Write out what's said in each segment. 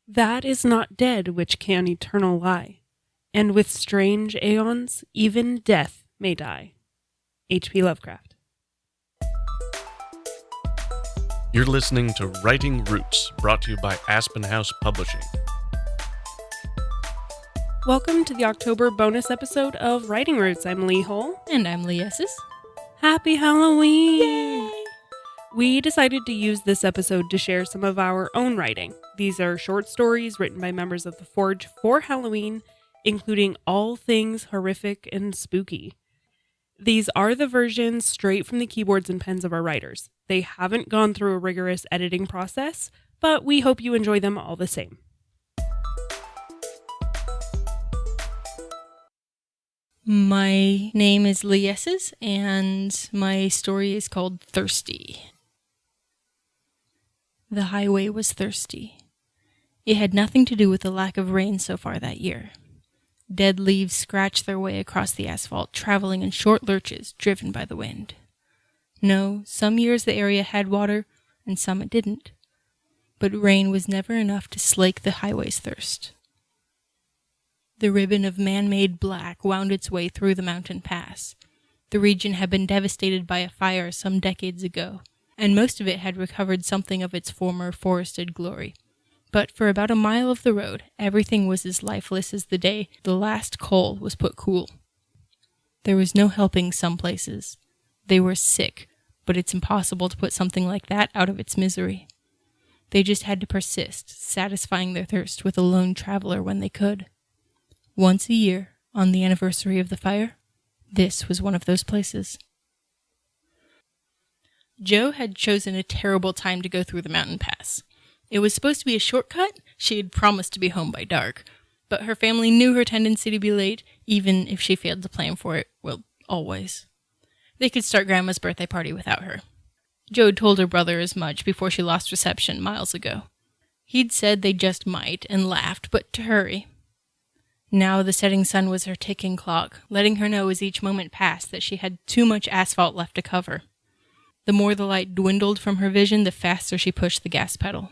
That is not dead which can eternal lie, and with strange aeons even death may die. H.P. Lovecraft. You're listening to Writing Roots, brought to you by AspenHouse Publishing. Welcome to the October bonus episode of Writing Roots. I'm Lee Hull. And I'm Lee Esses. Happy Halloween! Yay! We decided to use this episode to share some of our own writing. These are short stories written by members of the Forge for Halloween, including all things horrific and spooky. These are the versions straight from the keyboards and pens of our writers. They haven't gone through a rigorous editing process, but we hope you enjoy them all the same. My name is Lee Esses, and my story is called Thirsty. The highway was thirsty. It had nothing to do with the lack of rain so far that year. Dead leaves scratched their way across the asphalt, traveling in short lurches, driven by the wind. No, some years the area had water, and some it didn't. But rain was never enough to slake the highway's thirst. The ribbon of man-made black wound its way through the mountain pass. The region had been devastated by a fire some decades ago, and most of it had recovered something of its former forested glory. But for about a mile of the road, everything was as lifeless as the day the last coal was put cool. There was no helping some places. They were sick, but it's impossible to put something like that out of its misery. They just had to persist, satisfying their thirst with a lone traveler when they could. Once a year, on the anniversary of the fire, this was one of those places. Jo had chosen a terrible time to go through the mountain pass. It was supposed to be a shortcut. She had promised to be home by dark, but her family knew her tendency to be late, even if she failed to plan for it, well, always. They could start Grandma's birthday party without her. Jo had told her brother as much before she lost reception miles ago. He'd said they just might, and laughed, but to hurry. Now the setting sun was her ticking clock, letting her know as each moment passed that she had too much asphalt left to cover. The more the light dwindled from her vision, the faster she pushed the gas pedal.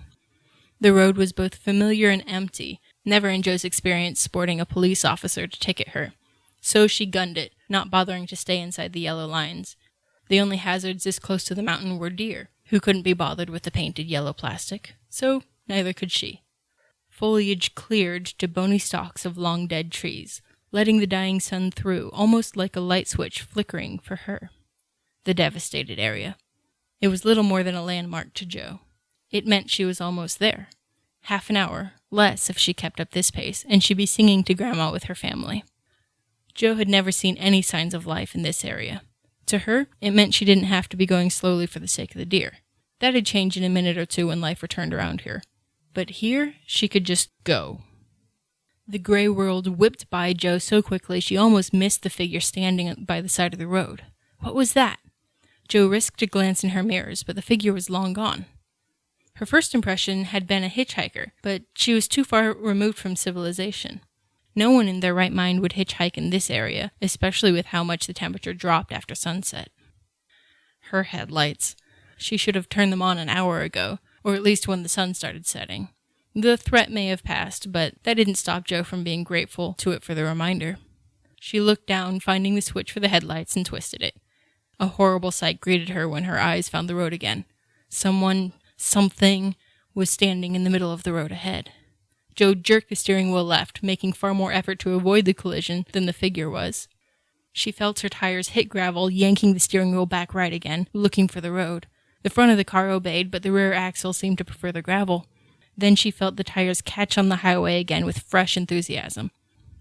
The road was both familiar and empty, never in Jo's experience sporting a police officer to ticket her. So she gunned it, not bothering to stay inside the yellow lines. The only hazards this close to the mountain were deer, who couldn't be bothered with the painted yellow plastic, so neither could she. Foliage cleared to bony stalks of long-dead trees, letting the dying sun through, almost like a light switch flickering for her. The devastated area. It was little more than a landmark to Jo. It meant she was almost there. Half an hour, less if she kept up this pace, and she'd be singing to Grandma with her family. Jo had never seen any signs of life in this area. To her, it meant she didn't have to be going slowly for the sake of the deer. That had changed in a minute or two when life returned around here. But here, she could just go. The gray world whipped by Jo so quickly she almost missed the figure standing by the side of the road. What was that? Jo risked a glance in her mirrors, but the figure was long gone. Her first impression had been a hitchhiker, but she was too far removed from civilization. No one in their right mind would hitchhike in this area, especially with how much the temperature dropped after sunset. Her headlights. She should have turned them on an hour ago, or at least when the sun started setting. The threat may have passed, but that didn't stop Jo from being grateful to it for the reminder. She looked down, finding the switch for the headlights, and twisted it. A horrible sight greeted her when her eyes found the road again. Something was standing in the middle of the road ahead. Jo jerked the steering wheel left, making far more effort to avoid the collision than the figure was. She felt her tires hit gravel, yanking the steering wheel back right again, looking for the road. The front of the car obeyed, but the rear axle seemed to prefer the gravel. Then she felt the tires catch on the highway again with fresh enthusiasm.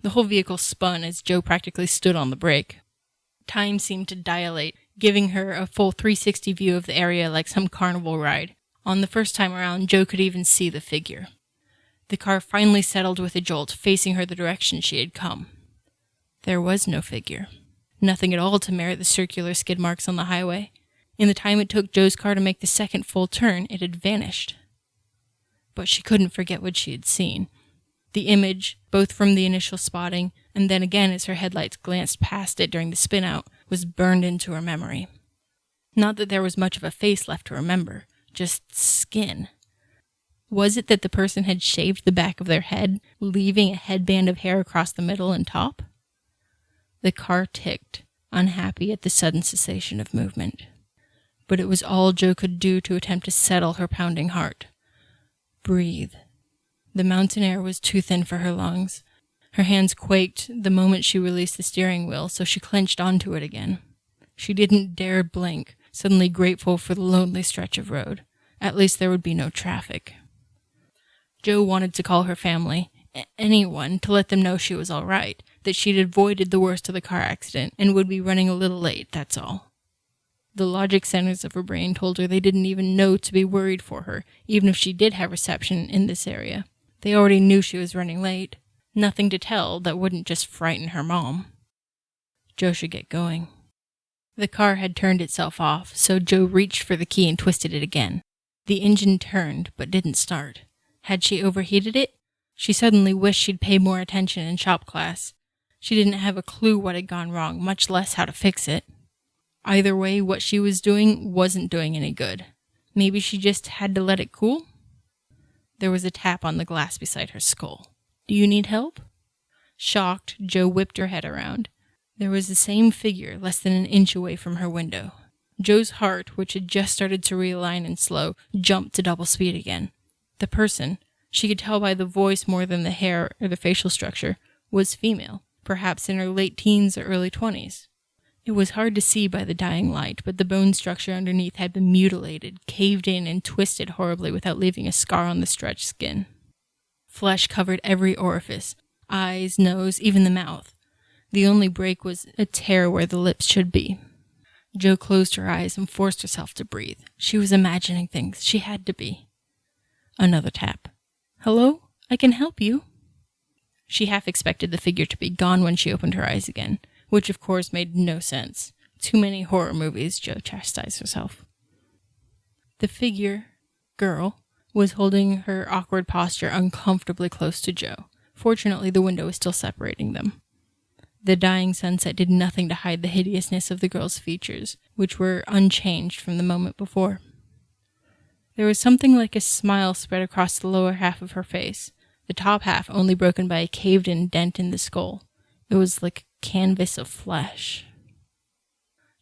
The whole vehicle spun as Jo practically stood on the brake. Time seemed to dilate, giving her a full 360 view of the area like some carnival ride. On the first time around, Jo could even see the figure. The car finally settled with a jolt, facing her the direction she had come. There was no figure. Nothing at all to merit the circular skid marks on the highway. In the time it took Jo's car to make the second full turn, it had vanished. But she couldn't forget what she had seen. The image, both from the initial spotting and then again as her headlights glanced past it during the spin-out, was burned into her memory. Not that there was much of a face left to remember, just skin. Was it that the person had shaved the back of their head, leaving a headband of hair across the middle and top? The car ticked, unhappy at the sudden cessation of movement. But it was all Jo could do to attempt to settle her pounding heart. Breathe. The mountain air was too thin for her lungs. Her hands quaked the moment she released the steering wheel, so she clenched onto it again. She didn't dare blink, suddenly grateful for the lonely stretch of road. At least there would be no traffic. Jo wanted to call her family, anyone, to let them know she was all right, that she'd avoided the worst of the car accident and would be running a little late, that's all. The logic centers of her brain told her they didn't even know to be worried for her, even if she did have reception in this area. They already knew she was running late. Nothing to tell that wouldn't just frighten her mom. Jo should get going. The car had turned itself off, so Jo reached for the key and twisted it again. The engine turned, but didn't start. Had she overheated it? She suddenly wished she'd paid more attention in shop class. She didn't have a clue what had gone wrong, much less how to fix it. Either way, what she was doing wasn't doing any good. Maybe she just had to let it cool? There was a tap on the glass beside her skull. Do you need help? Shocked, Jo whipped her head around. There was the same figure less than an inch away from her window. Jo's heart, which had just started to realign and slow, jumped to double speed again. The person, she could tell by the voice more than the hair or the facial structure, was female, perhaps in her late teens or early 20s. It was hard to see by the dying light, but the bone structure underneath had been mutilated, caved in, and twisted horribly without leaving a scar on the stretched skin. Flesh covered every orifice, eyes, nose, even the mouth. The only break was a tear where the lips should be. Jo closed her eyes and forced herself to breathe. She was imagining things. She had to be. Another tap. Hello? I can help you. She half expected the figure to be gone when she opened her eyes again, which of course made no sense. Too many horror movies, Jo chastised herself. The figure, girl, was holding her awkward posture uncomfortably close to Jo. Fortunately, the window was still separating them. The dying sunset did nothing to hide the hideousness of the girl's features, which were unchanged from the moment before. There was something like a smile spread across the lower half of her face, the top half only broken by a caved-in dent in the skull. It was like a canvas of flesh.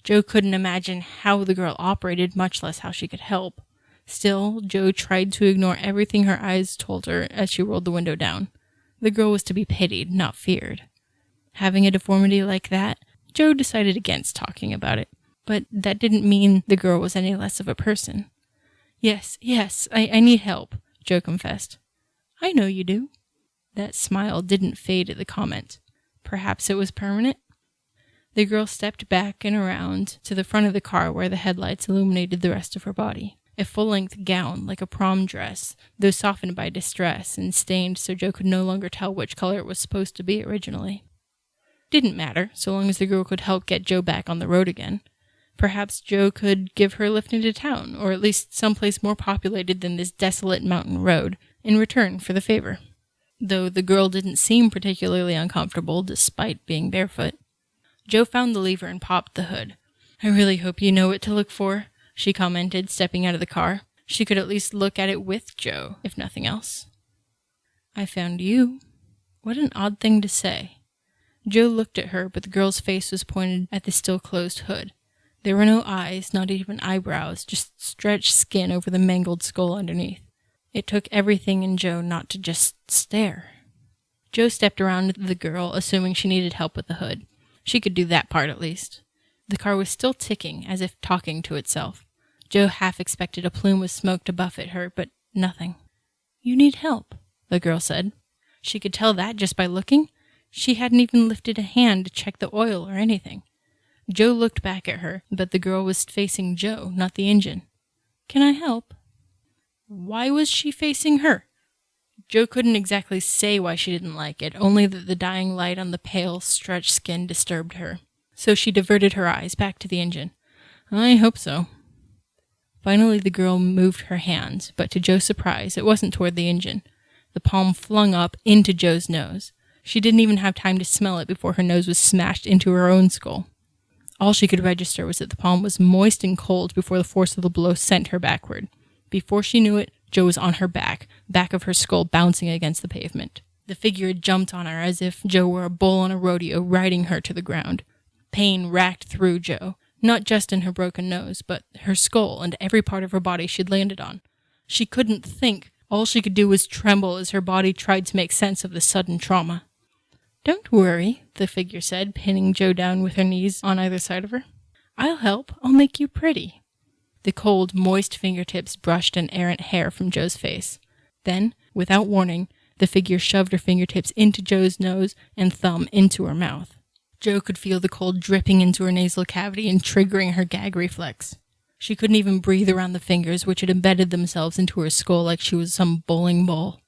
Jo couldn't imagine how the girl operated, much less how she could help. Still, Jo tried to ignore everything her eyes told her as she rolled the window down. The girl was to be pitied, not feared. Having a deformity like that, Jo decided against talking about it, but that didn't mean the girl was any less of a person. Yes, I need help, Jo confessed. I know you do. That smile didn't fade at the comment. Perhaps it was permanent? The girl stepped back and around to the front of the car where the headlights illuminated the rest of her body. A full-length gown, like a prom dress, though softened by distress and stained so Jo could no longer tell which color it was supposed to be originally. Didn't matter, so long as the girl could help get Jo back on the road again. Perhaps Jo could give her a lift into town, or at least someplace more populated than this desolate mountain road, in return for the favor. Though the girl didn't seem particularly uncomfortable, despite being barefoot. Jo found the lever and popped the hood. I really hope you know what to look for, she commented, stepping out of the car. She could at least look at it with Jo, if nothing else. I found you. What an odd thing to say. Jo looked at her, but the girl's face was pointed at the still closed hood. There were no eyes, not even eyebrows, just stretched skin over the mangled skull underneath. It took everything in Jo not to just stare. Jo stepped around the girl, assuming she needed help with the hood. She could do that part at least. The car was still ticking, as if talking to itself. Jo half expected a plume of smoke to buffet her, but nothing. You need help, the girl said. She could tell that just by looking. She hadn't even lifted a hand to check the oil or anything. Jo looked back at her, but the girl was facing Jo, not the engine. Can I help? Why was she facing her? Jo couldn't exactly say why she didn't like it, only that the dying light on the pale, stretched skin disturbed her. So she diverted her eyes back to the engine. I hope so. Finally, the girl moved her hand, but to Jo's surprise, it wasn't toward the engine. The palm flung up into Jo's nose. She didn't even have time to smell it before her nose was smashed into her own skull. All she could register was that the palm was moist and cold before the force of the blow sent her backward. Before she knew it, Jo was on her back of her skull bouncing against the pavement. The figure had jumped on her as if Jo were a bull on a rodeo riding her to the ground. Pain racked through Jo, not just in her broken nose, but her skull and every part of her body she'd landed on. She couldn't think. All she could do was tremble as her body tried to make sense of the sudden trauma. "Don't worry," the figure said, pinning Jo down with her knees on either side of her. "I'll help. I'll make you pretty." The cold, moist fingertips brushed an errant hair from Jo's face. Then, without warning, the figure shoved her fingertips into Jo's nose and thumb into her mouth. Jo could feel the cold dripping into her nasal cavity and triggering her gag reflex. She couldn't even breathe around the fingers, which had embedded themselves into her skull like she was some bowling ball.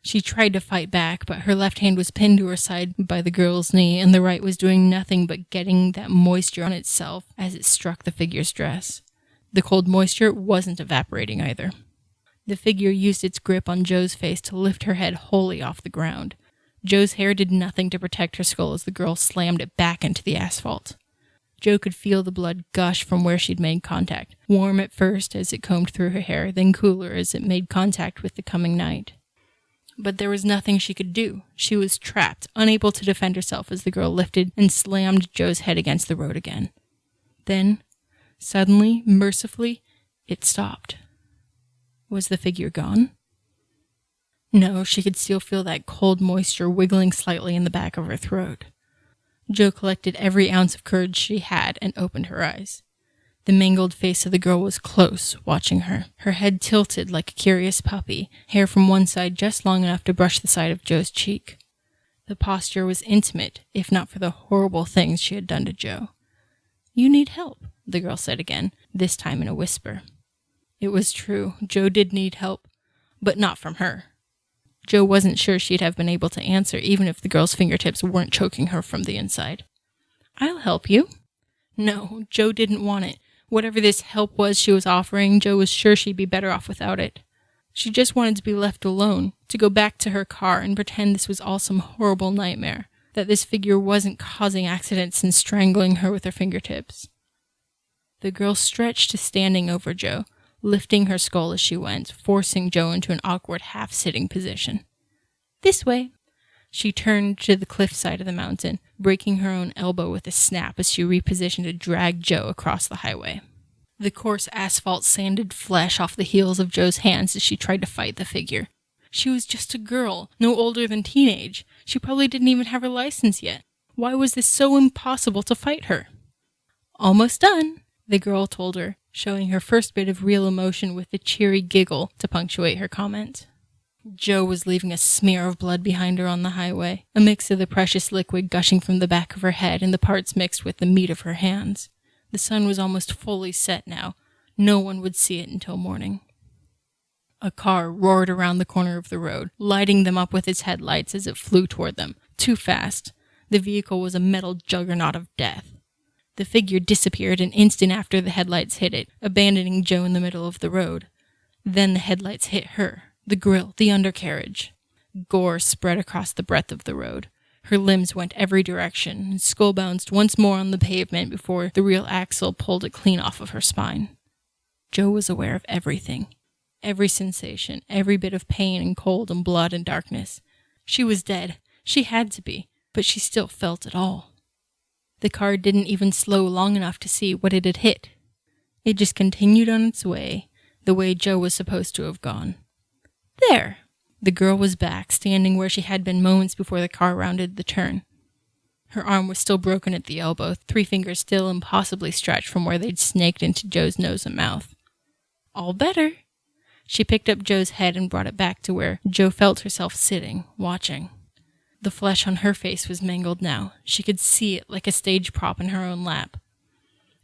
She tried to fight back, but her left hand was pinned to her side by the girl's knee, and the right was doing nothing but getting that moisture on itself as it struck the figure's dress. The cold moisture wasn't evaporating either. The figure used its grip on Jo's face to lift her head wholly off the ground. Jo's hair did nothing to protect her skull as the girl slammed it back into the asphalt. Jo could feel the blood gush from where she'd made contact, warm at first as it combed through her hair, then cooler as it made contact with the coming night. But there was nothing she could do. She was trapped, unable to defend herself as the girl lifted and slammed Jo's head against the road again. Then, suddenly, mercifully, it stopped. Was the figure gone? No, she could still feel that cold moisture wiggling slightly in the back of her throat. Jo collected every ounce of courage she had and opened her eyes. The mangled face of the girl was close, watching her, her head tilted like a curious puppy, hair from one side just long enough to brush the side of Jo's cheek. The posture was intimate, if not for the horrible things she had done to Jo. "You need help," the girl said again, this time in a whisper. It was true, Jo did need help, but not from her. Jo wasn't sure she'd have been able to answer even if the girl's fingertips weren't choking her from the inside. "I'll help you." No, Jo didn't want it. Whatever this help was she was offering, Jo was sure she'd be better off without it. She just wanted to be left alone, to go back to her car and pretend this was all some horrible nightmare, that this figure wasn't causing accidents and strangling her with her fingertips. The girl stretched to standing over Jo, lifting her skull as she went, forcing Jo into an awkward half-sitting position. "This way." She turned to the cliff side of the mountain, breaking her own elbow with a snap as she repositioned to drag Jo across the highway. The coarse asphalt sanded flesh off the heels of Jo's hands as she tried to fight the figure. She was just a girl, no older than teenage. She probably didn't even have her license yet. Why was this so impossible to fight her? "Almost done," the girl told her, showing her first bit of real emotion with a cheery giggle to punctuate her comment. Jo was leaving a smear of blood behind her on the highway, a mix of the precious liquid gushing from the back of her head and the parts mixed with the meat of her hands. The sun was almost fully set now. No one would see it until morning. A car roared around the corner of the road, lighting them up with its headlights as it flew toward them. Too fast. The vehicle was a metal juggernaut of death. The figure disappeared an instant after the headlights hit it, abandoning Jo in the middle of the road. Then the headlights hit her, the grill, the undercarriage. Gore spread across the breadth of the road. Her limbs went every direction, and skull bounced once more on the pavement before the rear axle pulled it clean off of her spine. Jo was aware of everything. Every sensation, every bit of pain and cold and blood and darkness. She was dead. She had to be, but she still felt it all. The car didn't even slow long enough to see what it had hit. It just continued on its way, the way Jo was supposed to have gone. There! The girl was back, standing where she had been moments before the car rounded the turn. Her arm was still broken at the elbow, 3 fingers still impossibly stretched from where they'd snaked into Jo's nose and mouth. All better! She picked up Jo's head and brought it back to where Jo felt herself sitting, watching. The flesh on her face was mangled now. She could see it like a stage prop in her own lap.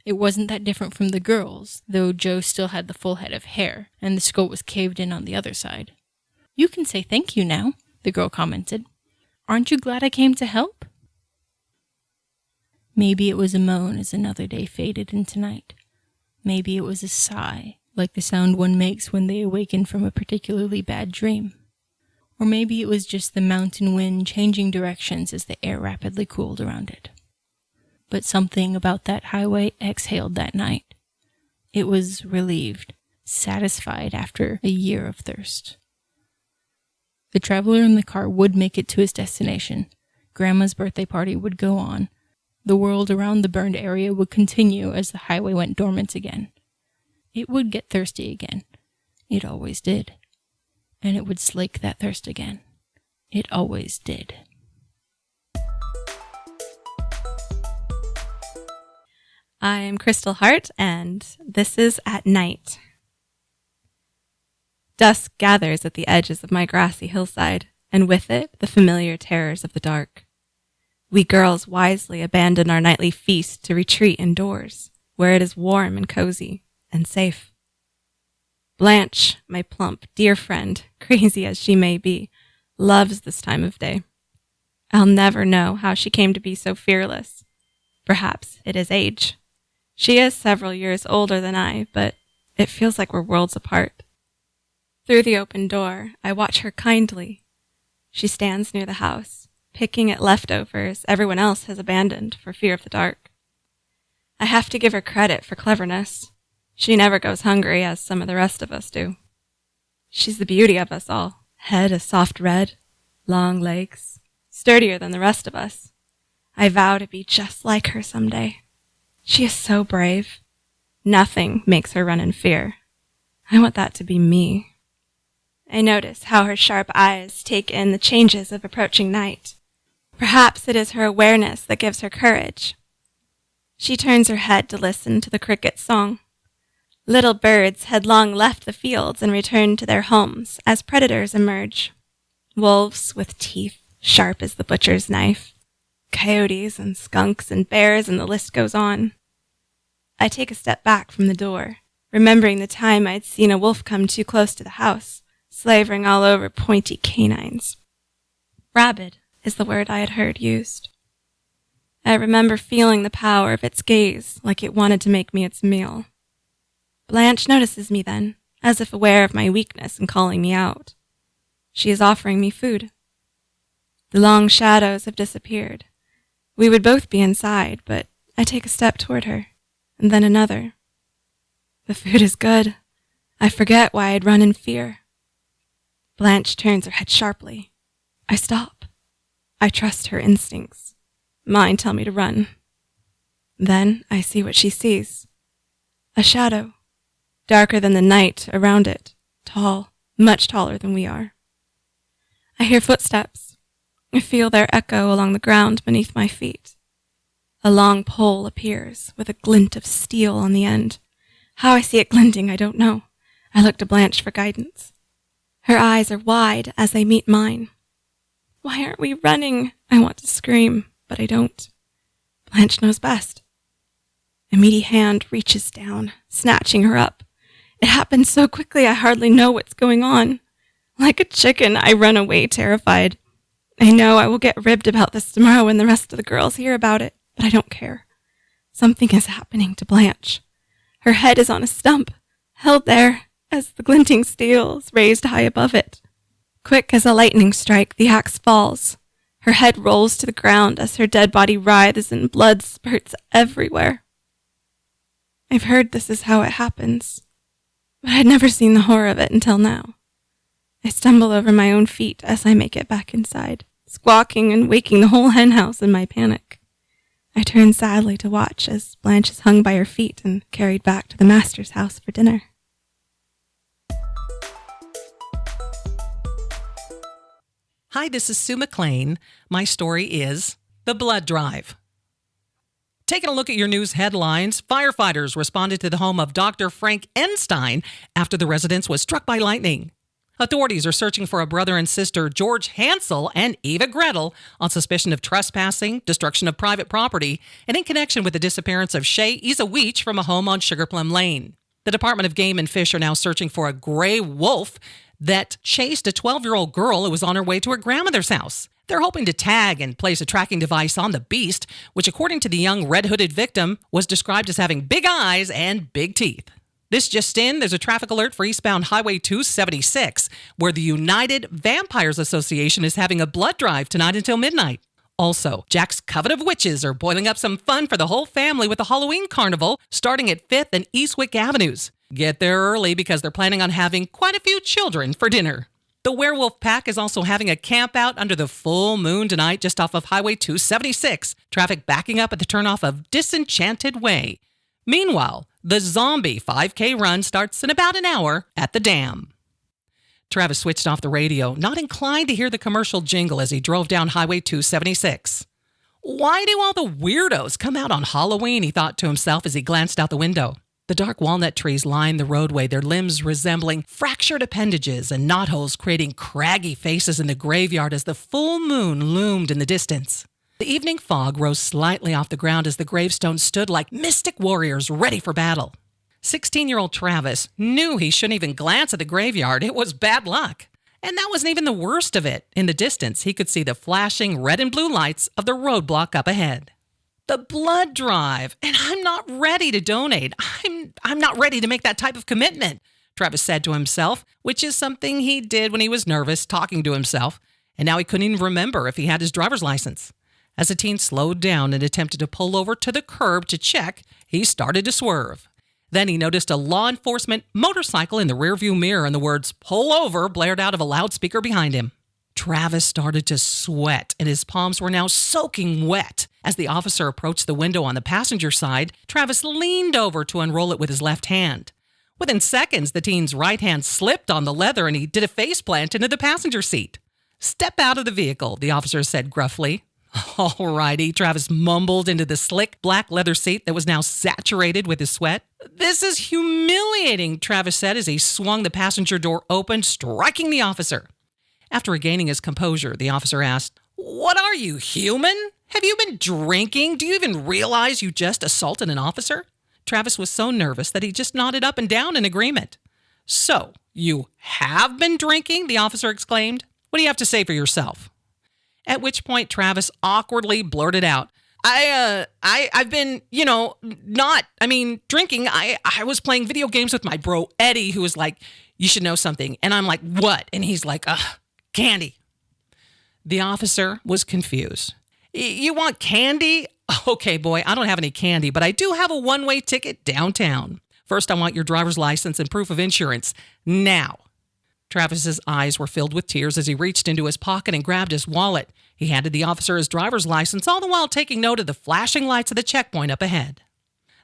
It wasn't that different from the girl's, though Jo still had the full head of hair, and the skull was caved in on the other side. "You can say thank you now," the girl commented. "Aren't you glad I came to help?" Maybe it was a moan as another day faded into night. Maybe it was a sigh, like the sound one makes when they awaken from a particularly bad dream. Or maybe it was just the mountain wind changing directions as the air rapidly cooled around it. But something about that highway exhaled that night. It was relieved, satisfied after a year of thirst. The traveler in the car would make it to his destination. Grandma's birthday party would go on. The world around the burned area would continue as the highway went dormant again. It would get thirsty again. It always did. And it would slake that thirst again. It always did. I am Crystal Hart, and this is At Night. Dusk gathers at the edges of my grassy hillside, and with it, the familiar terrors of the dark. We girls wisely abandon our nightly feast to retreat indoors, where it is warm and cozy and safe. Blanche, my plump, dear friend, crazy as she may be, loves this time of day. I'll never know how she came to be so fearless. Perhaps it is age. She is several years older than I, but it feels like we're worlds apart. Through the open door, I watch her kindly. She stands near the house, picking at leftovers everyone else has abandoned for fear of the dark. I have to give her credit for cleverness. She never goes hungry as some of the rest of us do. She's the beauty of us all. Head a soft red, long legs, sturdier than the rest of us. I vow to be just like her someday. She is so brave. Nothing makes her run in fear. I want that to be me. I notice how her sharp eyes take in the changes of approaching night. Perhaps it is her awareness that gives her courage. She turns her head to listen to the cricket's song. Little birds had long left the fields and returned to their homes as predators emerge. Wolves with teeth sharp as the butcher's knife. Coyotes and skunks and bears, and the list goes on. I take a step back from the door, remembering the time I'd seen a wolf come too close to the house, slavering all over pointy canines. Rabid is the word I had heard used. I remember feeling the power of its gaze, like it wanted to make me its meal. Blanche notices me then, as if aware of my weakness and calling me out. She is offering me food. The long shadows have disappeared. We would both be inside, but I take a step toward her, and then another. The food is good. I forget why I'd run in fear. Blanche turns her head sharply. I stop. I trust her instincts. Mine tell me to run. Then I see what she sees. A shadow, darker than the night around it, tall, much taller than we are. I hear footsteps. I feel their echo along the ground beneath my feet. A long pole appears, with a glint of steel on the end. How I see it glinting, I don't know. I look to Blanche for guidance. Her eyes are wide as they meet mine. Why aren't we running? I want to scream, but I don't. Blanche knows best. A meaty hand reaches down, snatching her up. It happens so quickly I hardly know what's going on. Like a chicken, I run away terrified. I know I will get ribbed about this tomorrow when the rest of the girls hear about it, but I don't care. Something is happening to Blanche. Her head is on a stump, held there as the glinting steel is raised high above it. Quick as a lightning strike, the axe falls. Her head rolls to the ground as her dead body writhes and blood spurts everywhere. I've heard this is how it happens, but I'd never seen the horror of it until now. I stumble over my own feet as I make it back inside, squawking and waking the whole hen house in my panic. I turn sadly to watch as Blanche is hung by her feet and carried back to the master's house for dinner. Hi, this is Sue McLean. My story is The Blood Drive. Taking a look at your news headlines, firefighters responded to the home of Dr. Frank Enstein after the residence was struck by lightning. Authorities are searching for a brother and sister, George Hansel and Eva Gretel, on suspicion of trespassing, destruction of private property, and in connection with the disappearance of Shay Isa Weech from a home on Sugar Plum Lane. The Department of Game and Fish are now searching for a gray wolf that chased a 12-year-old girl who was on her way to her grandmother's house. They're hoping to tag and place a tracking device on the beast, which, according to the young red-hooded victim, was described as having big eyes and big teeth. This just in, there's a traffic alert for eastbound Highway 276, where the United Vampires Association is having a blood drive tonight until midnight. Also, Jack's Coven of Witches are boiling up some fun for the whole family with a Halloween carnival starting at 5th and Eastwick Avenues. Get there early because they're planning on having quite a few children for dinner. The werewolf pack is also having a camp out under the full moon tonight just off of Highway 276, traffic backing up at the turnoff of Disenchanted Way. Meanwhile, the zombie 5K run starts in about an hour at the dam. Travis switched off the radio, not inclined to hear the commercial jingle as he drove down Highway 276. Why do all the weirdos come out on Halloween, he thought to himself as he glanced out the window. The dark walnut trees lined the roadway, their limbs resembling fractured appendages and knotholes creating craggy faces in the graveyard as the full moon loomed in the distance. The evening fog rose slightly off the ground as the gravestones stood like mystic warriors ready for battle. 16-year-old Travis knew he shouldn't even glance at the graveyard. It was bad luck. And that wasn't even the worst of it. In the distance, he could see the flashing red and blue lights of the roadblock up ahead. The blood drive, and I'm not ready to donate. I'm not ready to make that type of commitment, Travis said to himself, which is something he did when he was nervous, talking to himself, and now he couldn't even remember if he had his driver's license. As the teen slowed down and attempted to pull over to the curb to check, he started to swerve. Then he noticed a law enforcement motorcycle in the rearview mirror and the words, "Pull over," blared out of a loudspeaker behind him. Travis started to sweat, and his palms were now soaking wet. As the officer approached the window on the passenger side, Travis leaned over to unroll it with his left hand. Within seconds, the teen's right hand slipped on the leather, and he did a faceplant into the passenger seat. "Step out of the vehicle," the officer said gruffly. "All righty," Travis mumbled into the slick black leather seat that was now saturated with his sweat. "This is humiliating," Travis said as he swung the passenger door open, striking the officer. After regaining his composure, the officer asked, "What are you, human? Have you been drinking? Do you even realize you just assaulted an officer?" Travis was so nervous that he just nodded up and down in agreement. "So, you have been drinking?" the officer exclaimed. "What do you have to say for yourself?" At which point, Travis awkwardly blurted out, I've been, drinking. I was playing video games with my bro, Eddie, who was like, "You should know something." And I'm like, "What?" And he's like, "Candy." The officer was confused. "You want candy? Okay, boy, I don't have any candy, but I do have a one-way ticket downtown. First, I want your driver's license and proof of insurance. Now." Travis's eyes were filled with tears as he reached into his pocket and grabbed his wallet. He handed the officer his driver's license, all the while taking note of the flashing lights of the checkpoint up ahead.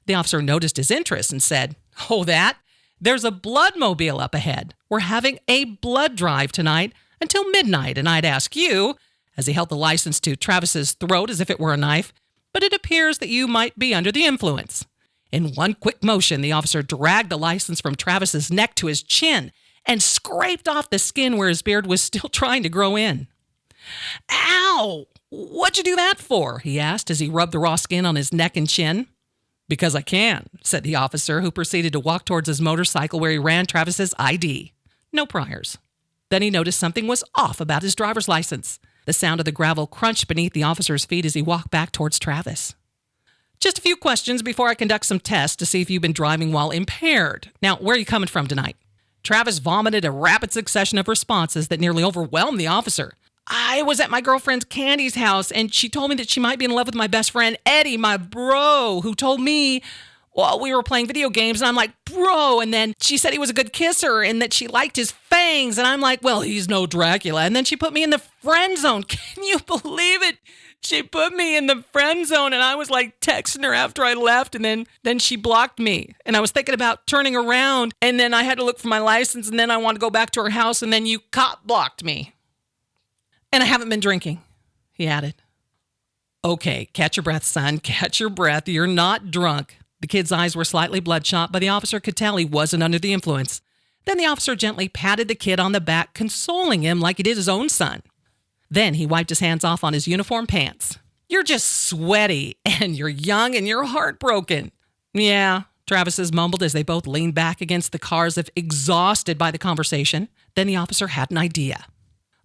The officer noticed his interest and said, "Oh, that? There's a bloodmobile up ahead. We're having a blood drive tonight until midnight, and I'd ask you," as he held the license to Travis's throat as if it were a knife, "but it appears that you might be under the influence." In one quick motion, the officer dragged the license from Travis's neck to his chin and scraped off the skin where his beard was still trying to grow in. "Ow! What'd you do that for?" he asked as he rubbed the raw skin on his neck and chin. "Because I can," said the officer, who proceeded to walk towards his motorcycle where he ran Travis's ID. No priors. Then he noticed something was off about his driver's license. The sound of the gravel crunched beneath the officer's feet as he walked back towards Travis. "Just a few questions before I conduct some tests to see if you've been driving while impaired. Now, where are you coming from tonight?" Travis vomited a rapid succession of responses that nearly overwhelmed the officer. "I was at my girlfriend Candy's house, and she told me that she might be in love with my best friend, Eddie, my bro, who told me while we were playing video games." And I'm like, "Bro," and then she said he was a good kisser and that she liked his fangs. And I'm like, "Well, he's no Dracula." And then she put me in the friend zone. Can you believe it? She put me in the friend zone, and I was like texting her after I left, and then she blocked me. And I was thinking about turning around, and then I had to look for my license, and then I wanted to go back to her house, and then you cop blocked me. "And I haven't been drinking," he added. "Okay, catch your breath, son. Catch your breath. You're not drunk." The kid's eyes were slightly bloodshot, but the officer could tell he wasn't under the influence. Then the officer gently patted the kid on the back, consoling him like he did his own son. Then he wiped his hands off on his uniform pants. "You're just sweaty, and you're young, and you're heartbroken." "Yeah," Travis mumbled as they both leaned back against the car as if exhausted by the conversation. Then the officer had an idea.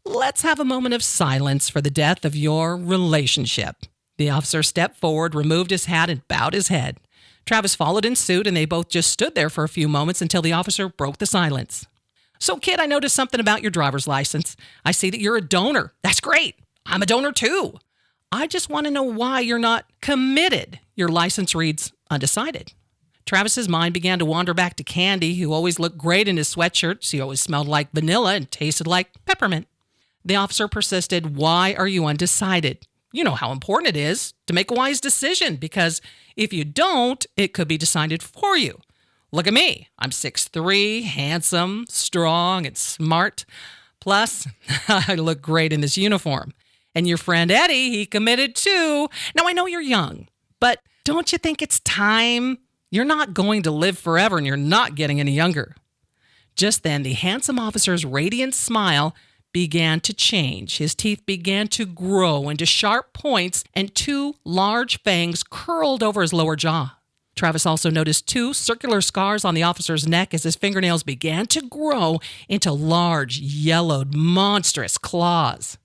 "Let's have a moment of silence for the death of your relationship." The officer stepped forward, removed his hat, and bowed his head. Travis followed in suit, and they both just stood there for a few moments until the officer broke the silence. "So, kid, I noticed something about your driver's license. I see that you're a donor. That's great. I'm a donor, too. I just want to know why you're not committed. Your license reads undecided." Travis's mind began to wander back to Candy, who always looked great in his sweatshirt. She always smelled like vanilla and tasted like peppermint. The officer persisted. Why are you undecided? You know how important it is to make a wise decision, because if you don't, it could be decided for you. Look at me. I'm 6'3", handsome, strong, and smart. Plus, I look great in this uniform. And your friend Eddie, he committed too. Now, I know you're young, but don't you think it's time? You're not going to live forever, and you're not getting any younger. Just then, the handsome officer's radiant smile began to change. His teeth began to grow into sharp points, and 2 large fangs curled over his lower jaw. Travis also noticed 2 circular scars on the officer's neck as his fingernails began to grow into large, yellowed, monstrous claws.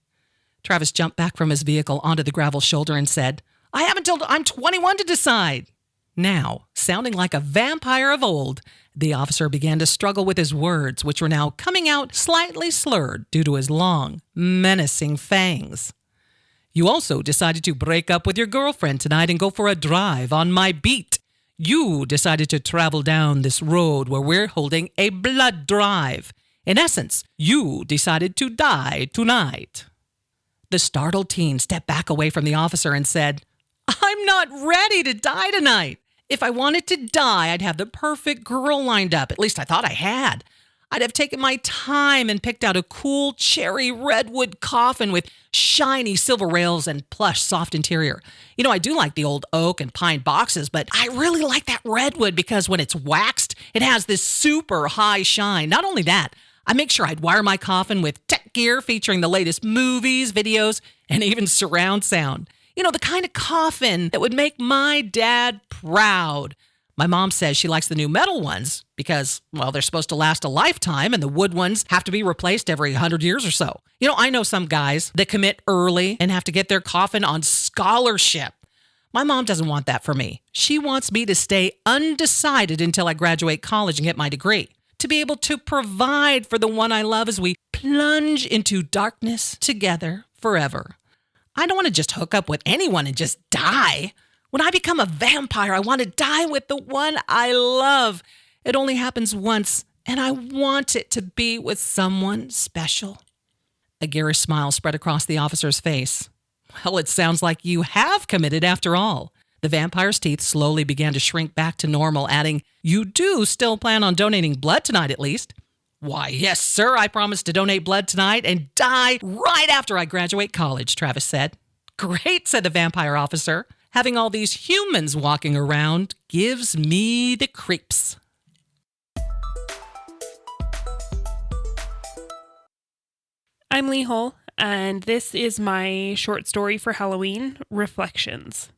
Travis jumped back from his vehicle onto the gravel shoulder and said, I have until I'm 21 to decide. Now, sounding like a vampire of old, the officer began to struggle with his words, which were now coming out slightly slurred due to his long, menacing fangs. You also decided to break up with your girlfriend tonight and go for a drive on my beat. You decided to travel down this road where we're holding a blood drive. In essence, you decided to die tonight. The startled teen stepped back away from the officer and said, I'm not ready to die tonight. If I wanted to die, I'd have the perfect girl lined up. At least I thought I had. I'd have taken my time and picked out a cool cherry redwood coffin with shiny silver rails and plush soft interior. You know, I do like the old oak and pine boxes, but I really like that redwood because when it's waxed, it has this super high shine. Not only that, I make sure I'd wire my coffin with tech gear featuring the latest movies, videos, and even surround sound. You know, the kind of coffin that would make my dad proud. My mom says she likes the new metal ones because, well, they're supposed to last a lifetime and the wood ones have to be replaced every 100 years or so. You know, I know some guys that commit early and have to get their coffin on scholarship. My mom doesn't want that for me. She wants me to stay undecided until I graduate college and get my degree, to be able to provide for the one I love as we plunge into darkness together forever. I don't want to just hook up with anyone and just die. When I become a vampire, I want to die with the one I love. It only happens once, and I want it to be with someone special. A garish smile spread across the officer's face. Well, it sounds like you have committed after all. The vampire's teeth slowly began to shrink back to normal, adding, You do still plan on donating blood tonight at least. Why, yes, sir, I promise to donate blood tonight and die right after I graduate college, Travis said. Great, said the vampire officer. Having all these humans walking around gives me the creeps. I'm Lee Hull, and this is my short story for Halloween, Reflections.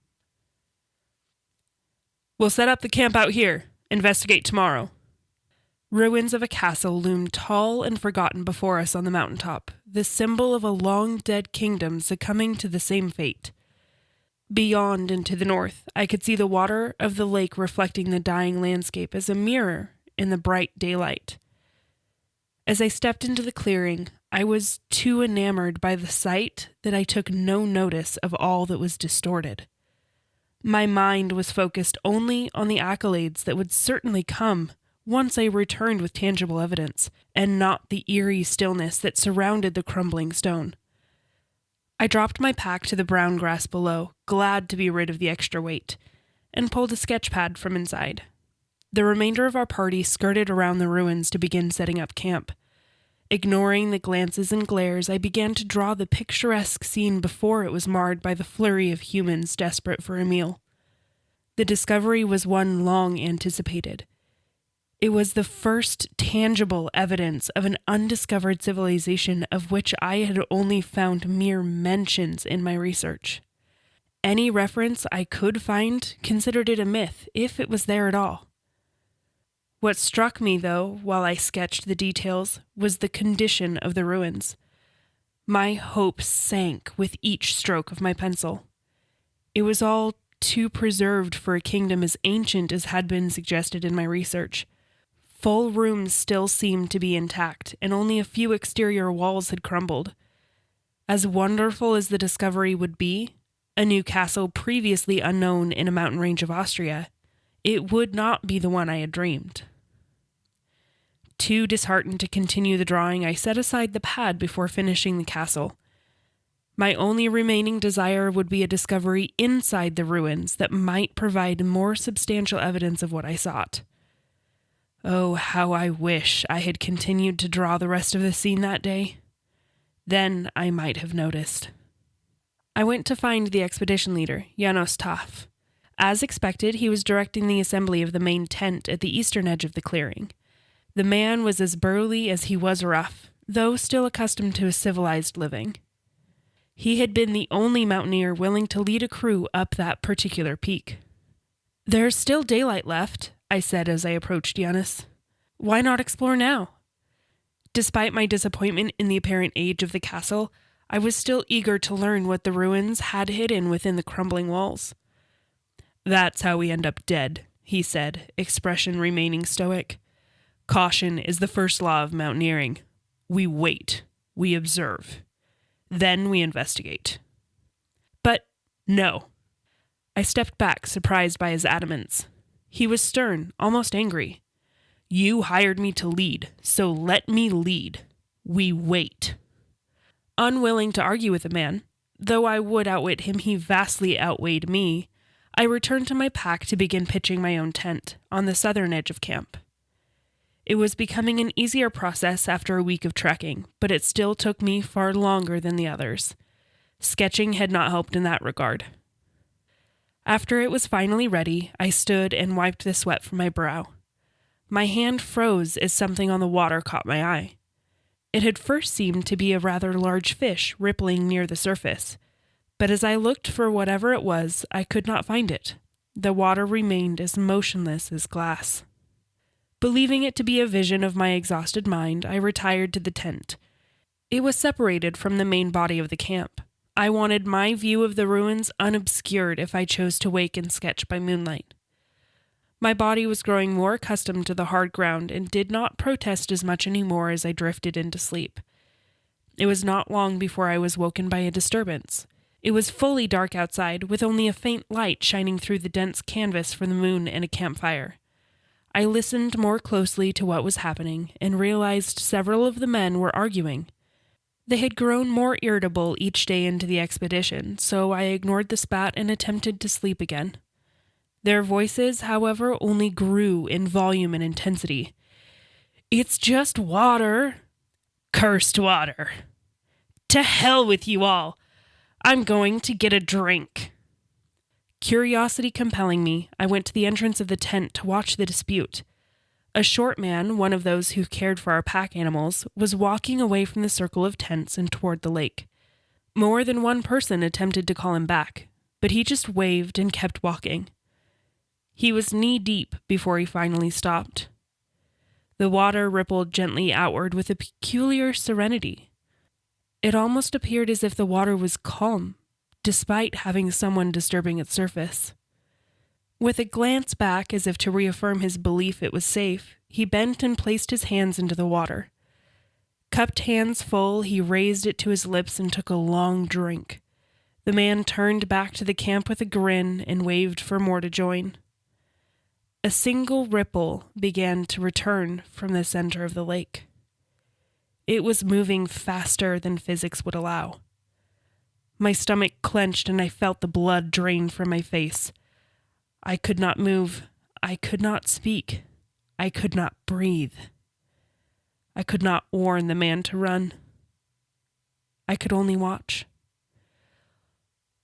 We'll set up the camp out here. Investigate tomorrow. Ruins of a castle loomed tall and forgotten before us on the mountaintop, the symbol of a long-dead kingdom succumbing to the same fate. Beyond and to the north, I could see the water of the lake reflecting the dying landscape as a mirror in the bright daylight. As I stepped into the clearing, I was too enamored by the sight that I took no notice of all that was distorted. My mind was focused only on the accolades that would certainly come once I returned with tangible evidence, and not the eerie stillness that surrounded the crumbling stone. I dropped my pack to the brown grass below, glad to be rid of the extra weight, and pulled a sketch pad from inside. The remainder of our party skirted around the ruins to begin setting up camp. Ignoring the glances and glares, I began to draw the picturesque scene before it was marred by the flurry of humans desperate for a meal. The discovery was one long anticipated. It was the first tangible evidence of an undiscovered civilization of which I had only found mere mentions in my research. Any reference I could find considered it a myth, if it was there at all. What struck me, though, while I sketched the details, was the condition of the ruins. My hopes sank with each stroke of my pencil. It was all too preserved for a kingdom as ancient as had been suggested in my research. Full rooms still seemed to be intact, and only a few exterior walls had crumbled. As wonderful as the discovery would be, a new castle previously unknown in a mountain range of Austria, It would not be the one I had dreamed. Too disheartened to continue the drawing, I set aside the pad before finishing the castle. My only remaining desire would be a discovery inside the ruins that might provide more substantial evidence of what I sought. Oh, how I wish I had continued to draw the rest of the scene that day. Then I might have noticed. I went to find the expedition leader, Janos Taff. As expected, he was directing the assembly of the main tent at the eastern edge of the clearing. The man was as burly as he was rough, though still accustomed to a civilized living. He had been the only mountaineer willing to lead a crew up that particular peak. "There's still daylight left," I said as I approached Janos. "Why not explore now?" Despite my disappointment in the apparent age of the castle, I was still eager to learn what the ruins had hidden within the crumbling walls. "That's how we end up dead," he said, expression remaining stoic. "Caution is the first law of mountaineering. We wait. We observe. Then we investigate." But no. I stepped back, surprised by his adamance. He was stern, almost angry. "You hired me to lead, so let me lead. We wait." Unwilling to argue with the man, though I would outwit him, he vastly outweighed me, I returned to my pack to begin pitching my own tent on the southern edge of camp. It was becoming an easier process after a week of trekking, but it still took me far longer than the others. Sketching had not helped in that regard. After it was finally ready, I stood and wiped the sweat from my brow. My hand froze as something on the water caught my eye. It had first seemed to be a rather large fish rippling near the surface, but as I looked for whatever it was, I could not find it. The water remained as motionless as glass. Believing it to be a vision of my exhausted mind, I retired to the tent. It was separated from the main body of the camp. I wanted my view of the ruins unobscured if I chose to wake and sketch by moonlight. My body was growing more accustomed to the hard ground and did not protest as much anymore as I drifted into sleep. It was not long before I was woken by a disturbance. It was fully dark outside, with only a faint light shining through the dense canvas from the moon and a campfire. I listened more closely to what was happening and realized several of the men were arguing. They had grown more irritable each day into the expedition, so I ignored the spat and attempted to sleep again. Their voices, however, only grew in volume and intensity. "It's just water." "Cursed water." "To hell with you all. I'm going to get a drink." Curiosity compelling me, I went to the entrance of the tent to watch the dispute. A short man, one of those who cared for our pack animals, was walking away from the circle of tents and toward the lake. More than one person attempted to call him back, but he just waved and kept walking. He was knee-deep before he finally stopped. The water rippled gently outward with a peculiar serenity. It almost appeared as if the water was calm, despite having someone disturbing its surface. With a glance back as if to reaffirm his belief it was safe, he bent and placed his hands into the water. Cupped hands full, he raised it to his lips and took a long drink. The man turned back to the camp with a grin and waved for more to join. A single ripple began to return from the center of the lake. It was moving faster than physics would allow. My stomach clenched and I felt the blood drain from my face. I could not move. I could not speak. I could not breathe. I could not warn the man to run. I could only watch.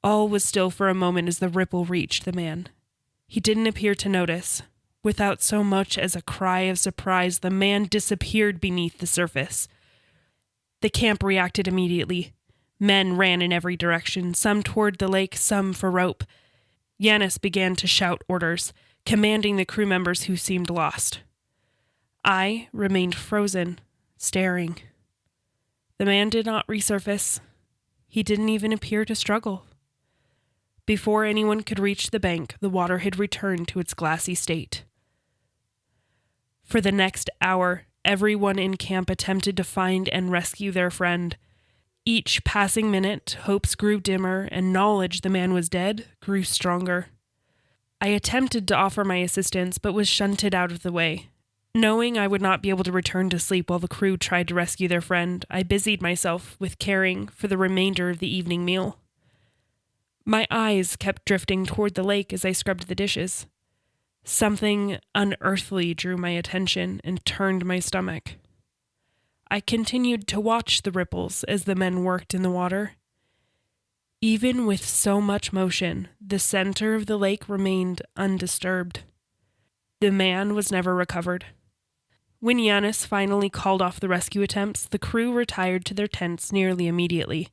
All was still for a moment as the ripple reached the man. He didn't appear to notice. Without so much as a cry of surprise, the man disappeared beneath the surface. The camp reacted immediately. Men ran in every direction, some toward the lake, some for rope. Janos began to shout orders, commanding the crew members who seemed lost. I remained frozen, staring. The man did not resurface. He didn't even appear to struggle. Before anyone could reach the bank, the water had returned to its glassy state. For the next hour, everyone in camp attempted to find and rescue their friend. Each passing minute, hopes grew dimmer, and knowledge the man was dead grew stronger. I attempted to offer my assistance, but was shunted out of the way. Knowing I would not be able to return to sleep while the crew tried to rescue their friend, I busied myself with caring for the remainder of the evening meal. My eyes kept drifting toward the lake as I scrubbed the dishes. Something unearthly drew my attention and turned my stomach. I continued to watch the ripples as the men worked in the water. Even with so much motion, the center of the lake remained undisturbed. The man was never recovered. When Yanis finally called off the rescue attempts, the crew retired to their tents nearly immediately.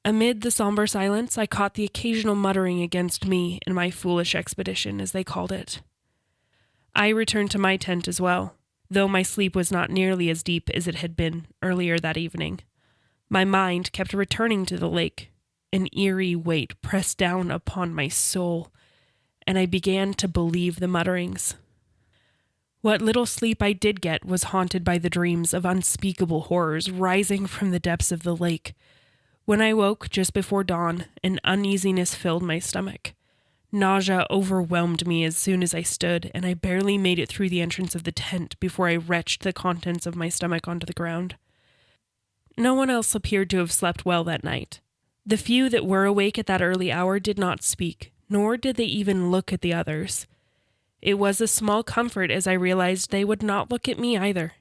Amid the somber silence, I caught the occasional muttering against me and my foolish expedition, as they called it. I returned to my tent as well, though my sleep was not nearly as deep as it had been earlier that evening. My mind kept returning to the lake. An eerie weight pressed down upon my soul, and I began to believe the mutterings. What little sleep I did get was haunted by the dreams of unspeakable horrors rising from the depths of the lake. When I woke just before dawn, an uneasiness filled my stomach. Nausea overwhelmed me as soon as I stood, and I barely made it through the entrance of the tent before I retched the contents of my stomach onto the ground. No one else appeared to have slept well that night. The few that were awake at that early hour did not speak, nor did they even look at the others. It was a small comfort as I realized they would not look at me either.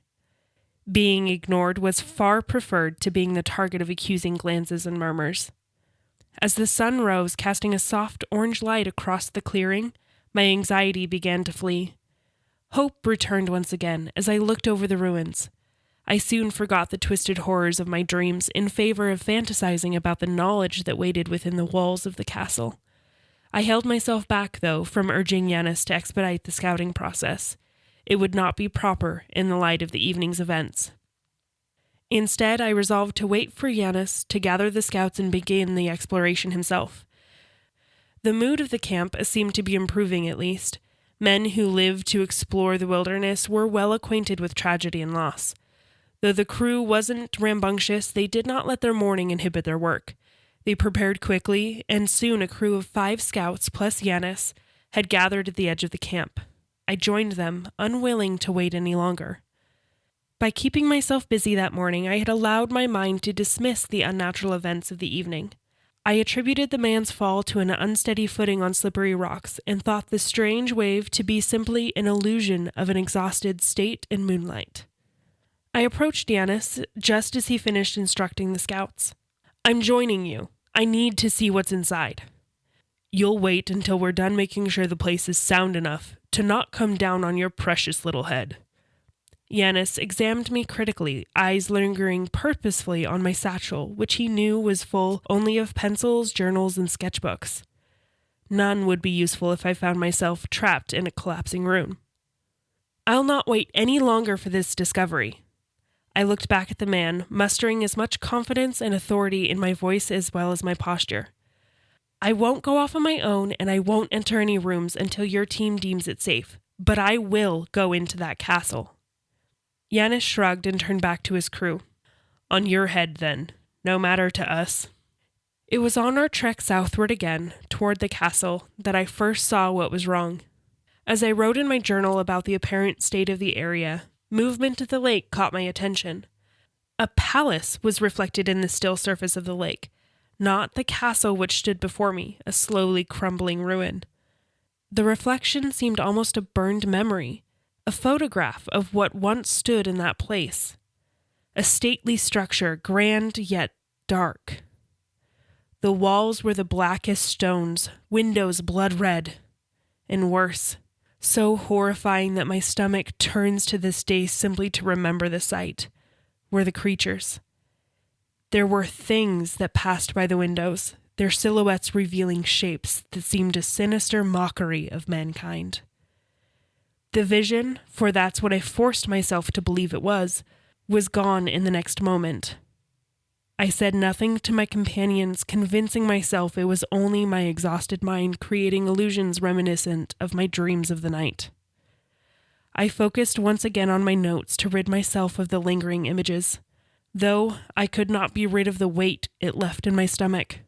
Being ignored was far preferred to being the target of accusing glances and murmurs. As the sun rose, casting a soft orange light across the clearing, my anxiety began to flee. Hope returned once again as I looked over the ruins. I soon forgot the twisted horrors of my dreams in favor of fantasizing about the knowledge that waited within the walls of the castle. I held myself back, though, from urging Yanis to expedite the scouting process. It would not be proper in the light of the evening's events. Instead, I resolved to wait for Yanis to gather the scouts and begin the exploration himself. The mood of the camp seemed to be improving, at least. Men who lived to explore the wilderness were well acquainted with tragedy and loss. Though the crew wasn't rambunctious, they did not let their mourning inhibit their work. They prepared quickly, and soon a crew of 5 scouts plus Yanis had gathered at the edge of the camp. I joined them, unwilling to wait any longer. By keeping myself busy that morning, I had allowed my mind to dismiss the unnatural events of the evening. I attributed the man's fall to an unsteady footing on slippery rocks, and thought the strange wave to be simply an illusion of an exhausted state in moonlight. I approached Yanis just as he finished instructing the scouts. "I'm joining you. I need to see what's inside." "You'll wait until we're done making sure the place is sound enough to not come down on your precious little head." Yanis examined me critically, eyes lingering purposefully on my satchel, which he knew was full only of pencils, journals, and sketchbooks. None would be useful if I found myself trapped in a collapsing room. "I'll not wait any longer for this discovery." I looked back at the man, mustering as much confidence and authority in my voice as well as my posture. "I won't go off on my own, and I won't enter any rooms until your team deems it safe, but I will go into that castle." Yanis shrugged and turned back to his crew. "On your head, then. No matter to us." It was on our trek southward again, toward the castle, that I first saw what was wrong. As I wrote in my journal about the apparent state of the area, movement at the lake caught my attention. A palace was reflected in the still surface of the lake, not the castle which stood before me, a slowly crumbling ruin. The reflection seemed almost a burned memory, a photograph of what once stood in that place. A stately structure, grand yet dark. The walls were the blackest stones, windows blood red, and worse, so horrifying that my stomach turns to this day simply to remember the sight, were the creatures. There were things that passed by the windows, their silhouettes revealing shapes that seemed a sinister mockery of mankind. The vision, for that's what I forced myself to believe it was gone in the next moment. I said nothing to my companions, convincing myself it was only my exhausted mind creating illusions reminiscent of my dreams of the night. I focused once again on my notes to rid myself of the lingering images, though I could not be rid of the weight it left in my stomach.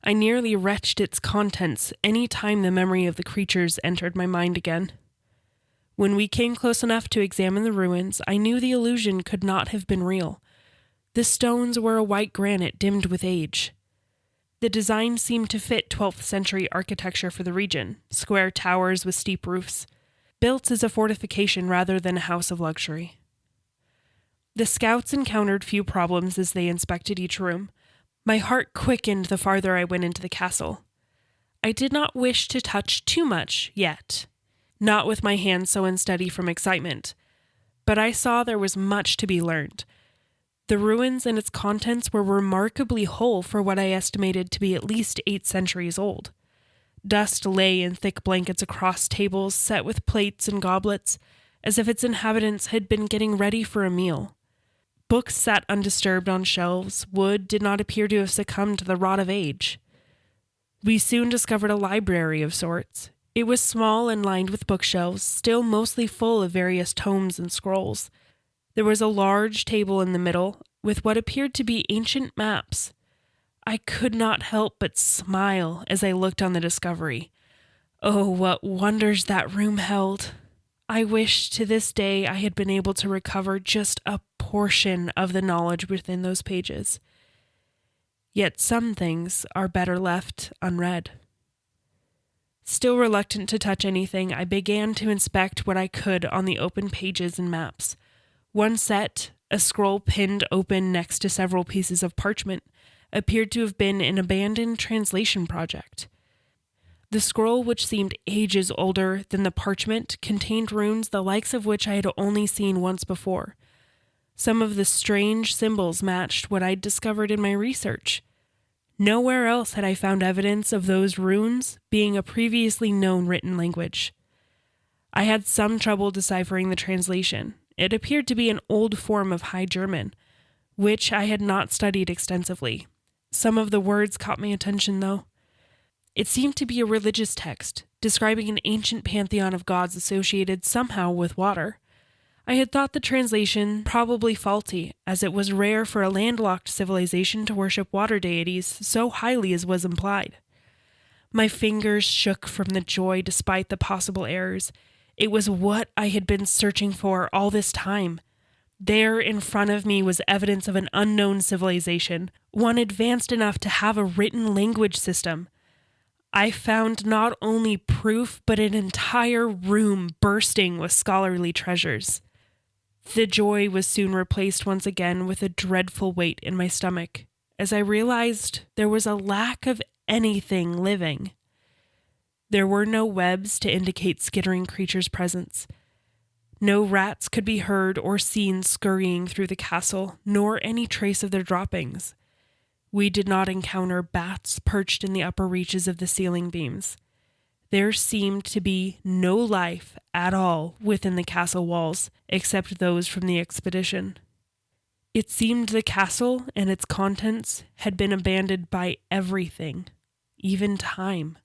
I nearly retched its contents any time the memory of the creatures entered my mind again. When we came close enough to examine the ruins, I knew the illusion could not have been real. The stones were a white granite dimmed with age. The design seemed to fit 12th century architecture for the region, square towers with steep roofs, built as a fortification rather than a house of luxury. The scouts encountered few problems as they inspected each room. My heart quickened the farther I went into the castle. I did not wish to touch too much yet, not with my hands so unsteady from excitement, but I saw there was much to be learned. The ruins and its contents were remarkably whole for what I estimated to be at least 8 centuries old. Dust lay in thick blankets across tables set with plates and goblets, as if its inhabitants had been getting ready for a meal. Books sat undisturbed on shelves. Wood did not appear to have succumbed to the rot of age. We soon discovered a library of sorts. It was small and lined with bookshelves, still mostly full of various tomes and scrolls. There was a large table in the middle with what appeared to be ancient maps. I could not help but smile as I looked on the discovery. Oh, what wonders that room held! I wish to this day I had been able to recover just a portion of the knowledge within those pages. Yet some things are better left unread. Still reluctant to touch anything, I began to inspect what I could on the open pages and maps. One set, a scroll pinned open next to several pieces of parchment, appeared to have been an abandoned translation project. The scroll, which seemed ages older than the parchment, contained runes the likes of which I had only seen once before. Some of the strange symbols matched what I'd discovered in my research. Nowhere else had I found evidence of those runes being a previously known written language. I had some trouble deciphering the translation. It appeared to be an old form of High German, which I had not studied extensively. Some of the words caught my attention, though. It seemed to be a religious text, describing an ancient pantheon of gods associated somehow with water. I had thought the translation probably faulty, as it was rare for a landlocked civilization to worship water deities so highly as was implied. My fingers shook from the joy despite the possible errors. It was what I had been searching for all this time. There in front of me was evidence of an unknown civilization, one advanced enough to have a written language system. I found not only proof, but an entire room bursting with scholarly treasures. The joy was soon replaced once again with a dreadful weight in my stomach, as I realized there was a lack of anything living. There were no webs to indicate skittering creatures' presence. No rats could be heard or seen scurrying through the castle, nor any trace of their droppings. We did not encounter bats perched in the upper reaches of the ceiling beams. There seemed to be no life at all within the castle walls, except those from the expedition. It seemed the castle and its contents had been abandoned by everything, even time.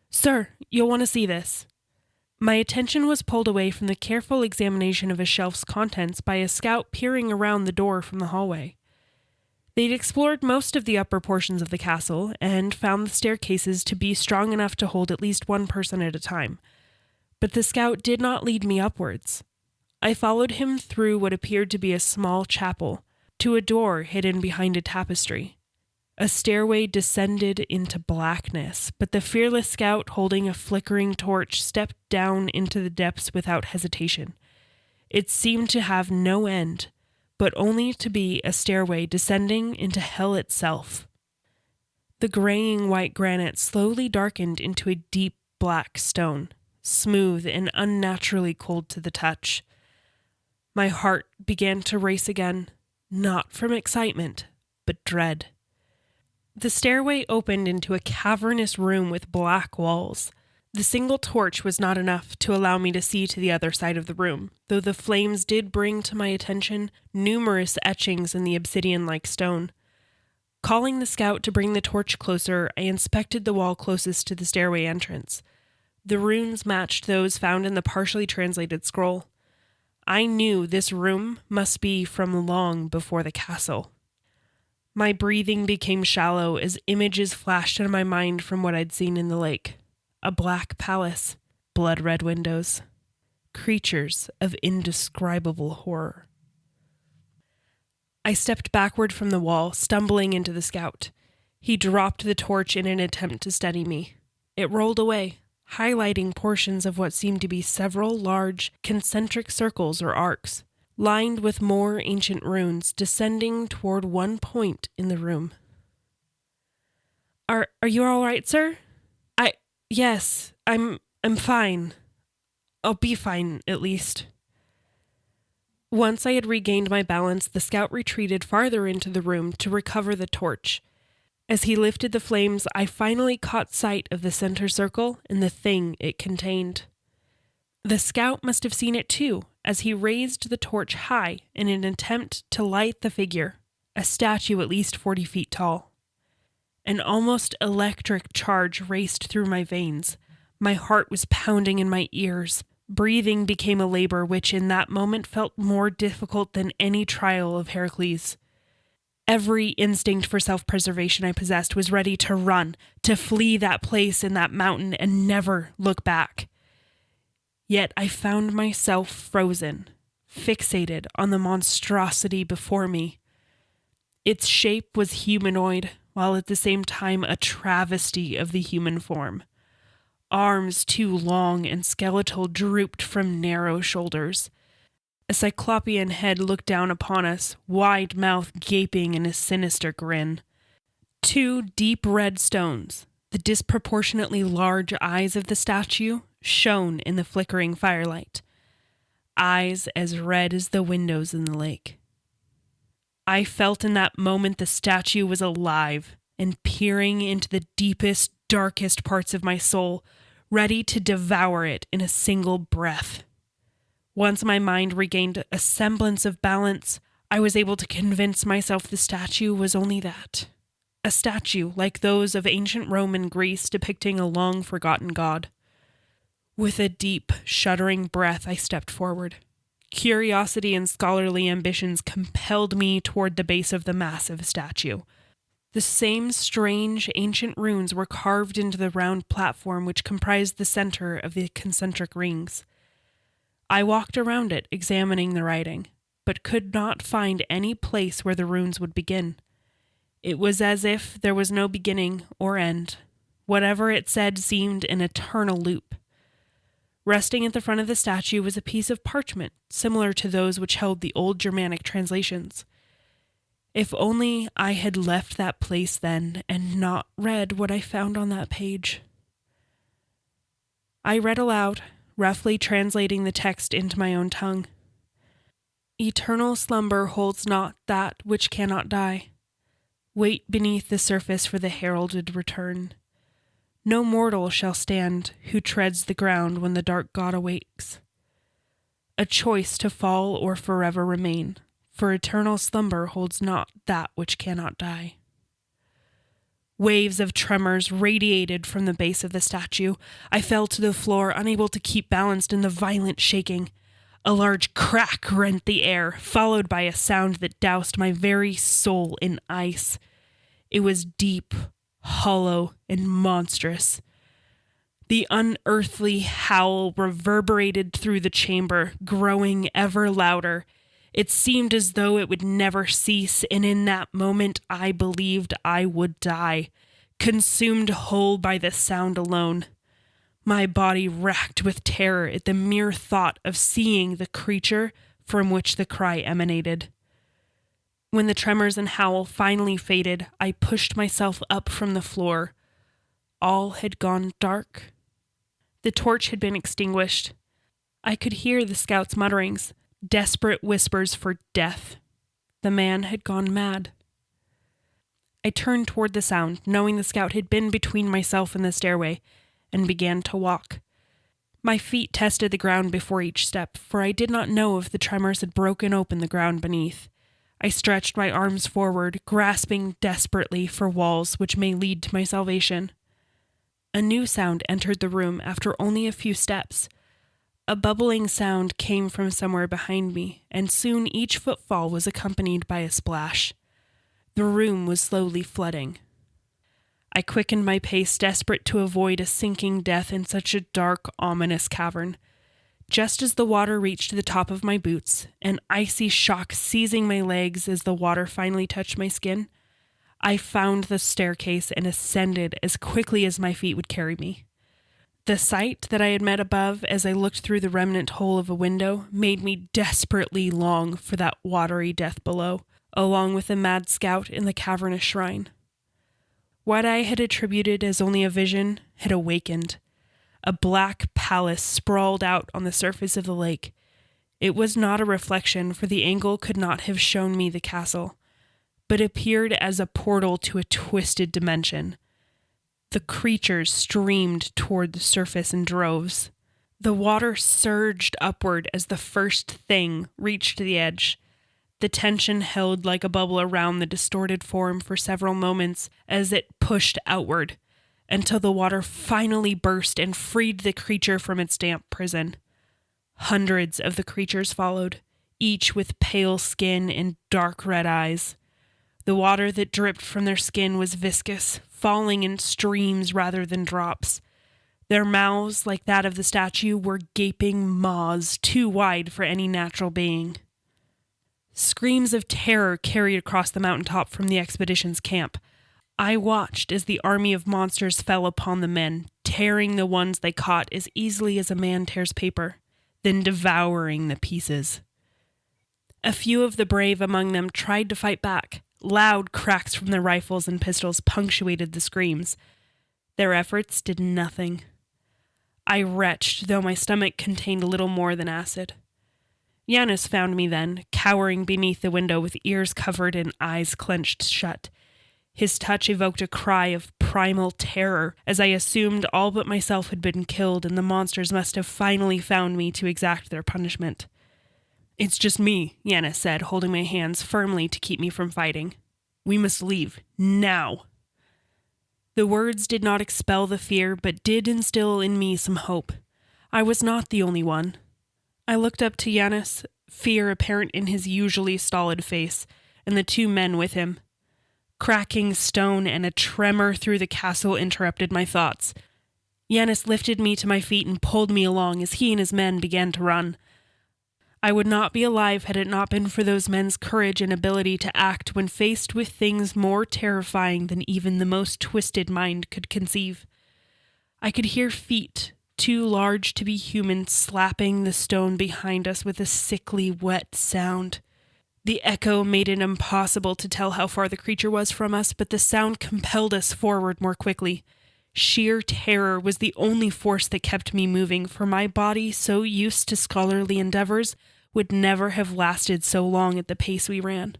"Sir, you'll want to see this." My attention was pulled away from the careful examination of a shelf's contents by a scout peering around the door from the hallway. They'd explored most of the upper portions of the castle and found the staircases to be strong enough to hold at least one person at a time. But the scout did not lead me upwards. I followed him through what appeared to be a small chapel, to a door hidden behind a tapestry. A stairway descended into blackness, but the fearless scout, holding a flickering torch, stepped down into the depths without hesitation. It seemed to have no end, but only to be a stairway descending into hell itself. The graying white granite slowly darkened into a deep black stone, smooth and unnaturally cold to the touch. My heart began to race again, not from excitement, but dread. The stairway opened into a cavernous room with black walls. The single torch was not enough to allow me to see to the other side of the room, though the flames did bring to my attention numerous etchings in the obsidian-like stone. Calling the scout to bring the torch closer, I inspected the wall closest to the stairway entrance. The runes matched those found in the partially translated scroll. I knew this room must be from long before the castle. My breathing became shallow as images flashed in my mind from what I'd seen in the lake. A black palace, blood-red windows, creatures of indescribable horror. I stepped backward from the wall, stumbling into the scout. He dropped the torch in an attempt to steady me. It rolled away, highlighting portions of what seemed to be several large, concentric circles or arcs, lined with more ancient runes descending toward one point in the room. Are you all right, sir? Yes, I'm fine. I'll be fine, at least. Once I had regained my balance, the scout retreated farther into the room to recover the torch. As he lifted the flames, I finally caught sight of the center circle and the thing it contained. The scout must have seen it too, as he raised the torch high in an attempt to light the figure, a statue at least 40 feet tall. An almost electric charge raced through my veins. My heart was pounding in my ears. Breathing became a labor which in that moment felt more difficult than any trial of Heracles. Every instinct for self-preservation I possessed was ready to run, to flee that place in that mountain and never look back. Yet I found myself frozen, fixated on the monstrosity before me. Its shape was humanoid, while at the same time a travesty of the human form. Arms too long and skeletal drooped from narrow shoulders. A cyclopean head looked down upon us, wide mouth gaping in a sinister grin. 2 deep red stones, the disproportionately large eyes of the statue, shone in the flickering firelight. Eyes as red as the windows in the lake. I felt in that moment the statue was alive and peering into the deepest, darkest parts of my soul, ready to devour it in a single breath. Once my mind regained a semblance of balance, I was able to convince myself the statue was only that. A statue like those of ancient Rome and Greece depicting a long-forgotten god. With a deep, shuddering breath, I stepped forward. Curiosity and scholarly ambitions compelled me toward the base of the massive statue. The same strange ancient runes were carved into the round platform which comprised the center of the concentric rings. I walked around it, examining the writing, but could not find any place where the runes would begin. It was as if there was no beginning or end. Whatever it said seemed an eternal loop. Resting at the front of the statue was a piece of parchment, similar to those which held the old Germanic translations. If only I had left that place then and not read what I found on that page. I read aloud, roughly translating the text into my own tongue. Eternal slumber holds not that which cannot die. Wait beneath the surface for the heralded return. No mortal shall stand who treads the ground when the dark god awakes. A choice to fall or forever remain, for eternal slumber holds not that which cannot die. Waves of tremors radiated from the base of the statue. I fell to the floor, unable to keep balanced in the violent shaking. A large crack rent the air, followed by a sound that doused my very soul in ice. It was deep, hollow, and monstrous. The unearthly howl reverberated through the chamber, growing ever louder. It seemed as though it would never cease, and in that moment I believed I would die, consumed whole by the sound alone. My body racked with terror at the mere thought of seeing the creature from which the cry emanated. When the tremors and howl finally faded, I pushed myself up from the floor. All had gone dark. The torch had been extinguished. I could hear the scout's mutterings, desperate whispers for death. The man had gone mad. I turned toward the sound, knowing the scout had been between myself and the stairway, and began to walk. My feet tested the ground before each step, for I did not know if the tremors had broken open the ground beneath. I stretched my arms forward, grasping desperately for walls which may lead to my salvation. A new sound entered the room after only a few steps. A bubbling sound came from somewhere behind me, and soon each footfall was accompanied by a splash. The room was slowly flooding. I quickened my pace, desperate to avoid a sinking death in such a dark, ominous cavern. Just as the water reached the top of my boots, an icy shock seizing my legs as the water finally touched my skin, I found the staircase and ascended as quickly as my feet would carry me. The sight that I had met above as I looked through the remnant hole of a window made me desperately long for that watery death below, along with the mad scout in the cavernous shrine. What I had attributed as only a vision had awakened. A black palace sprawled out on the surface of the lake. It was not a reflection, for the angle could not have shown me the castle, but appeared as a portal to a twisted dimension. The creatures streamed toward the surface in droves. The water surged upward as the first thing reached the edge. The tension held like a bubble around the distorted form for several moments as it pushed outward, until the water finally burst and freed the creature from its damp prison. Hundreds of the creatures followed, each with pale skin and dark red eyes. The water that dripped from their skin was viscous, falling in streams rather than drops. Their mouths, like that of the statue, were gaping maws too wide for any natural being. Screams of terror carried across the mountaintop from the expedition's camp. I watched as the army of monsters fell upon the men, tearing the ones they caught as easily as a man tears paper, then devouring the pieces. A few of the brave among them tried to fight back. Loud cracks from their rifles and pistols punctuated the screams. Their efforts did nothing. I retched, though my stomach contained little more than acid. Yanis found me then, cowering beneath the window with ears covered and eyes clenched shut. His touch evoked a cry of primal terror, as I assumed all but myself had been killed and the monsters must have finally found me to exact their punishment. "It's just me," Yanis said, holding my hands firmly to keep me from fighting. "We must leave, now." The words did not expel the fear, but did instill in me some hope. I was not the only one. I looked up to Yanis, fear apparent in his usually stolid face, and the two men with him. Cracking stone and a tremor through the castle interrupted my thoughts. Yanis lifted me to my feet and pulled me along as he and his men began to run. I would not be alive had it not been for those men's courage and ability to act when faced with things more terrifying than even the most twisted mind could conceive. I could hear feet, too large to be human, slapping the stone behind us with a sickly, wet sound. The echo made it impossible to tell how far the creature was from us, but the sound compelled us forward more quickly. Sheer terror was the only force that kept me moving, for my body, so used to scholarly endeavors, would never have lasted so long at the pace we ran.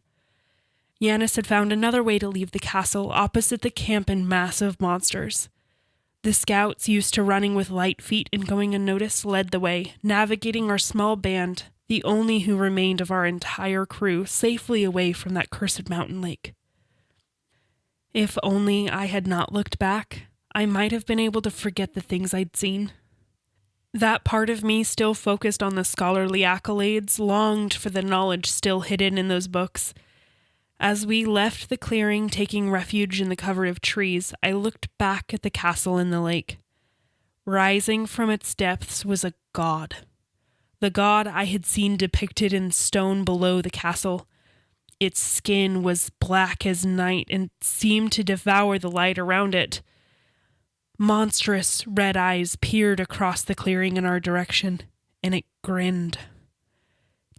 Yanis had found another way to leave the castle, opposite the camp and mass of monsters. The scouts, used to running with light feet and going unnoticed, led the way, navigating our small band, the only who remained of our entire crew, safely away from that cursed mountain lake. If only I had not looked back, I might have been able to forget the things I'd seen. That part of me still focused on the scholarly accolades, longed for the knowledge still hidden in those books. As we left the clearing, taking refuge in the cover of trees, I looked back at the castle in the lake. Rising from its depths was a god. The god I had seen depicted in stone below the castle. Its skin was black as night and seemed to devour the light around it. Monstrous red eyes peered across the clearing in our direction, and it grinned.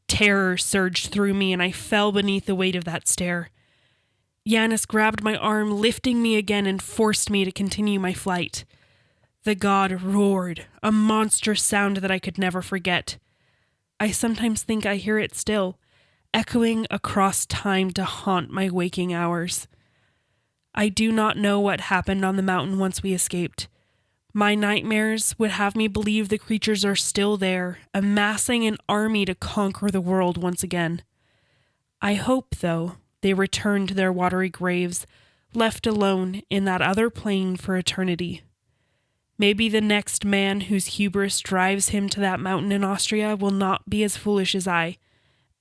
Terror surged through me, and I fell beneath the weight of that stare. Yanis grabbed my arm, lifting me again, and forced me to continue my flight. The god roared, a monstrous sound that I could never forget. I sometimes think I hear it still, echoing across time to haunt my waking hours. I do not know what happened on the mountain once we escaped. My nightmares would have me believe the creatures are still there, amassing an army to conquer the world once again. I hope, though, they return to their watery graves, left alone in that other plane for eternity. Maybe the next man whose hubris drives him to that mountain in Austria will not be as foolish as I,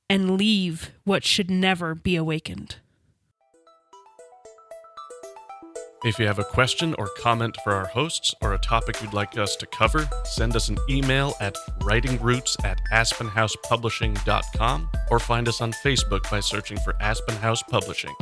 and leave what should never be awakened. If you have a question or comment for our hosts or a topic you'd like us to cover, send us an email at writingroots@aspenhousepublishing.com or find us on Facebook by searching for Aspen House Publishing.